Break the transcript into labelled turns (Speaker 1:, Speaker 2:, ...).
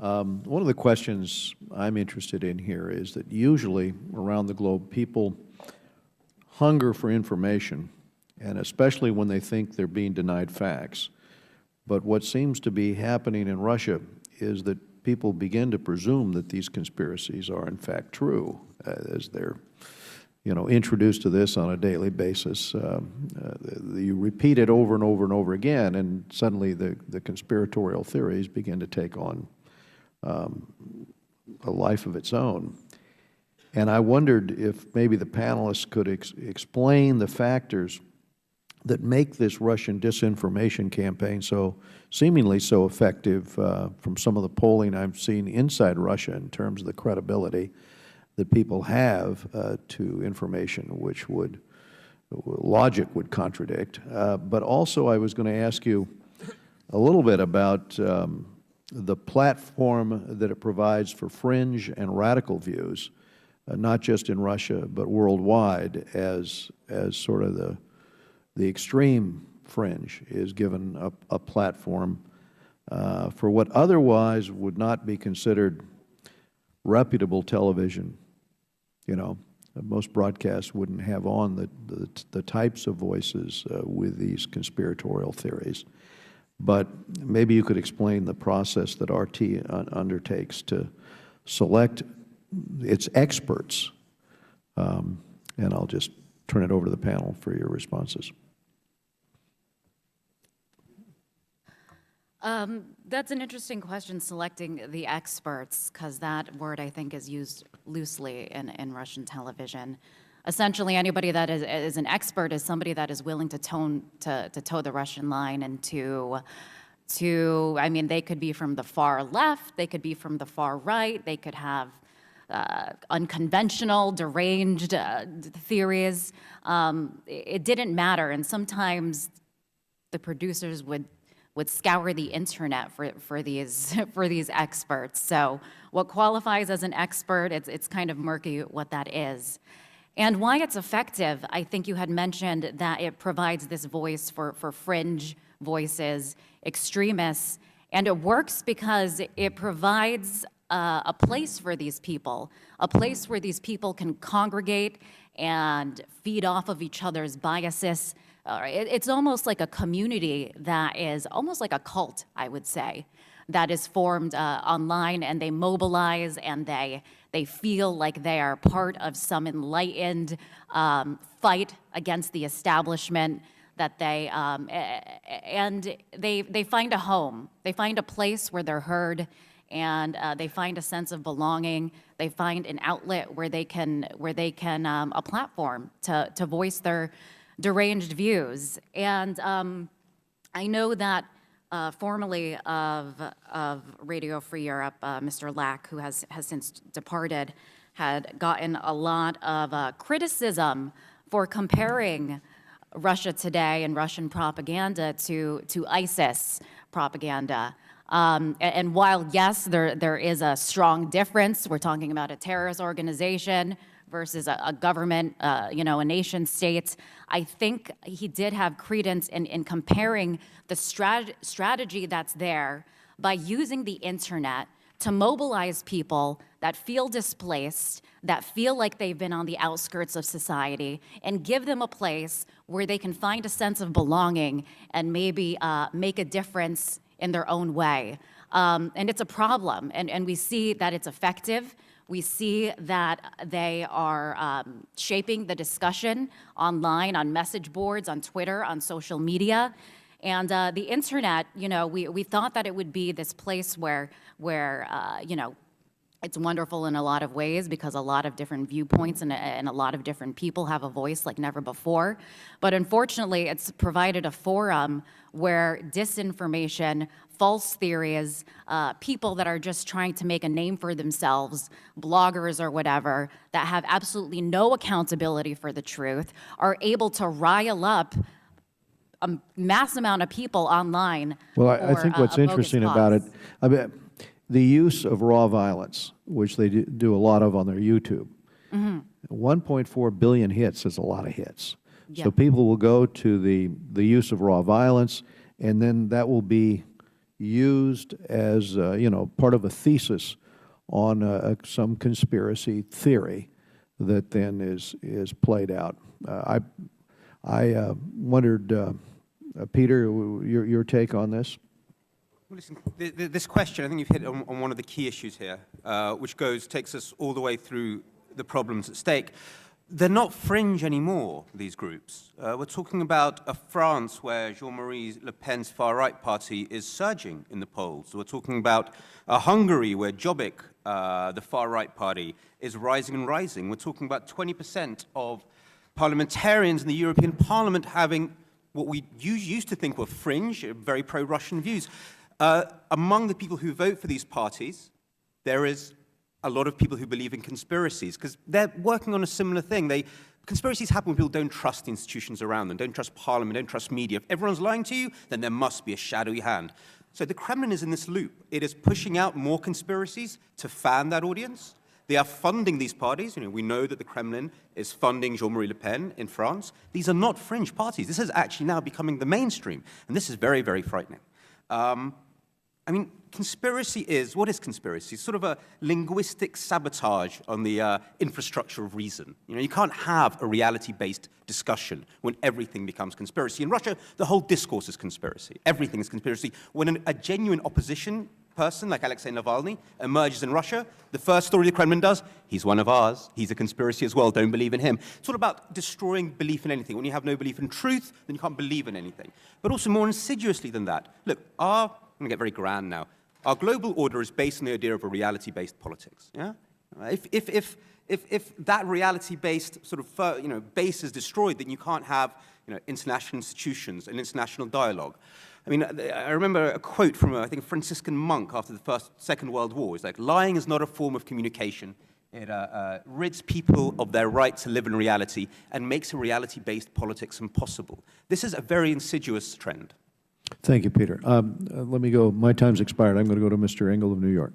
Speaker 1: One of the questions I'm interested in here is that usually around the globe people hunger for information, and especially when they think they're being denied facts. But what seems to be happening in Russia is that people begin to presume that these conspiracies are in fact true as they're introduced to this on a daily basis. You repeat it over and over and over again, and suddenly the conspiratorial theories begin to take on a life of its own. And I wondered if maybe the panelists could explain the factors that make this Russian disinformation campaign seemingly so effective from some of the polling I've seen inside Russia in terms of the credibility that people have to information which logic would contradict. But also I was going to ask you a little bit about the platform that it provides for fringe and radical views, not just in Russia but worldwide, as sort of the extreme fringe is given a platform for what otherwise would not be considered reputable television. Most broadcasts wouldn't have on the types of voices with these conspiratorial theories. But maybe you could explain the process that RT undertakes to select its experts. And I'll just turn it over to the panel for your responses.
Speaker 2: That's an interesting question, selecting the experts, because that word, I think, is used loosely in Russian television. Essentially, anybody that is an expert is somebody that is willing to toe the Russian line and I mean, they could be from the far left, they could be from the far right, they could have unconventional, deranged theories. It didn't matter, and sometimes the producers would scour the internet for these experts. So what qualifies as an expert, it's kind of murky what that is. And why it's effective, I think you had mentioned that it provides this voice for fringe voices, extremists, and it works because it provides a place for these people, a place where these people can congregate and feed off of each other's biases. It's almost like a community that is almost like a cult, I would say, that is formed online, and they mobilize and they feel like they are part of some enlightened fight against the establishment, that they find a home, they find a place where they're heard, and they find a sense of belonging. They find an outlet where they can a platform to voice their deranged views. And I know that formerly of Radio Free Europe, Mr. Lack, who has since departed, had gotten a lot of criticism for comparing Russia Today and Russian propaganda to ISIS propaganda. And while, yes, there is a strong difference, we're talking about a terrorist organization versus a government, a nation state, I think he did have credence in comparing the strategy that's there by using the internet to mobilize people that feel displaced, that feel like they've been on the outskirts of society, and give them a place where they can find a sense of belonging and maybe make a difference in their own way. And it's a problem, and we see that it's effective. We see that they are shaping the discussion online, on message boards, on Twitter, on social media. And the internet, we thought that it would be this place where it's wonderful in a lot of ways because a lot of different viewpoints and a lot of different people have a voice like never before. But unfortunately, it's provided a forum where disinformation, false theories, people that are just trying to make a name for themselves, bloggers or whatever, that have absolutely no accountability for the truth, are able to rile up a mass amount of people online.
Speaker 1: Well, I think what's interesting about it, I mean, the use of raw violence, which they do a lot of on their YouTube. 1.4 billion hits is a lot of hits. So people will go to the use of raw violence, and then that will be, used as, part of a thesis on some conspiracy theory that then is played out. I wondered, Peter, your take on this?
Speaker 3: Well, listen, this question, I think you've hit on one of the key issues here, which takes us all the way through the problems at stake. They're not fringe anymore, these groups. We're talking about a France where Jean-Marie Le Pen's far-right party is surging in the polls. We're talking about a Hungary where Jobbik, the far-right party, is rising and rising. We're talking about 20% of parliamentarians in the European Parliament having what we used to think were fringe, very pro-Russian views. Among the people who vote for these parties, there is a lot of people who believe in conspiracies, because they're working on a similar thing. Conspiracies happen when people don't trust the institutions around them, don't trust parliament, don't trust media. If everyone's lying to you, then there must be a shadowy hand. So the Kremlin is in this loop. It is pushing out more conspiracies to fan that audience. They are funding these parties. We know that the Kremlin is funding Jean-Marie Le Pen in France. These are not fringe parties. This is actually now becoming the mainstream, and this is very, very frightening. Conspiracy is, what is conspiracy? It's sort of a linguistic sabotage on the infrastructure of reason. You can't have a reality-based discussion when everything becomes conspiracy. In Russia, the whole discourse is conspiracy. Everything is conspiracy. When a genuine opposition person like Alexei Navalny emerges in Russia, the first story the Kremlin does, he's one of ours, he's a conspiracy as well, don't believe in him. It's all about destroying belief in anything. When you have no belief in truth, then you can't believe in anything. But also more insidiously than that, look, I'm going to get very grand now. Our global order is based on the idea of a reality-based politics. Yeah? If that reality-based sort of base is destroyed, then you can't have international institutions and international dialogue. I remember a quote from I think a Franciscan monk after the Second World War. It's like, lying is not a form of communication. It rids people of their right to live in reality and makes a reality-based politics impossible. This is a very insidious trend.
Speaker 1: Thank you, Peter. Let me go. My time's expired. I'm going to go to Mr. Engel of New York.